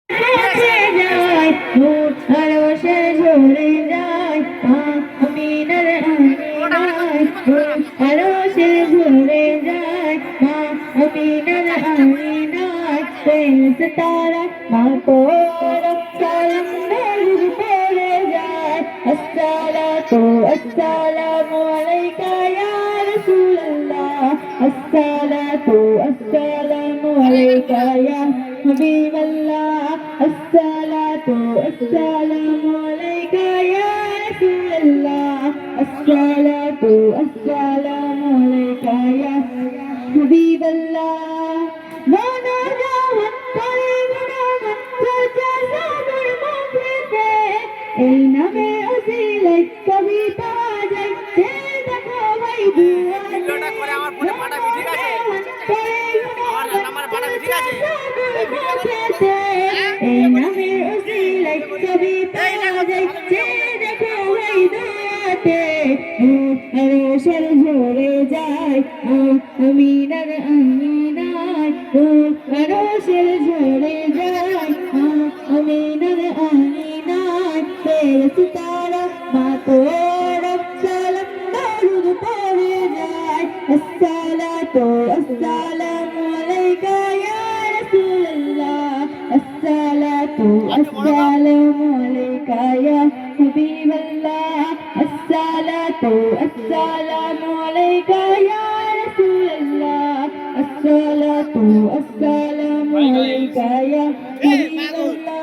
যায় নূর আরশে ঝরে যায় আমিনার আমিনায় নূর আরশে ঝরে যায় আমিনার আমিনায় ফেরেশতারা মা তোর সালাম দরুদ পড়ে যায় আসসালাতু আসসালামু আলাইকা ইয়া রাসূলুল্লাহ আসসালাতু আসসালামু আলাইকা ইয়া হাবিবাল্লাহ الصلاة والسلام عليك يا رسول الله الصلاة والسلام عليك يا حبيب الله وانا جاهد طريقنا من تجسد المخلفة এই নামে ওসিলাই কবি পাওয়া যায় সে দেখো ভাই ভিডিওটা করে আমার ফোনে পাঠাবি ঠিক আছে আমার নাম্বার পাঠাবি ঠিক আছে এই নামে ওসিলাই কবি পাওয়া যায় সে দেখো ভাই দুয়াতে আরশের ঝরে যায় আমিনার আমিনায় আরশের ঝরে যায় আমিনার আমিনায় ফেরেশতারা মা তোর সালাম দরুদ পড়ে যায় আসসালাতু আসসালামু আলাইকা ইয়া রাসূলুল্লাহ আসসালাতু আসসালামু আলাইকা ইয়া হাবিবাল্লাহ আসসালাতু আসসালামু আলাইকা ইয়া রাসূলুল্লাহ আসসালাতু আসসালামু আলাইকা ইয়া হাবিবাল্লাহ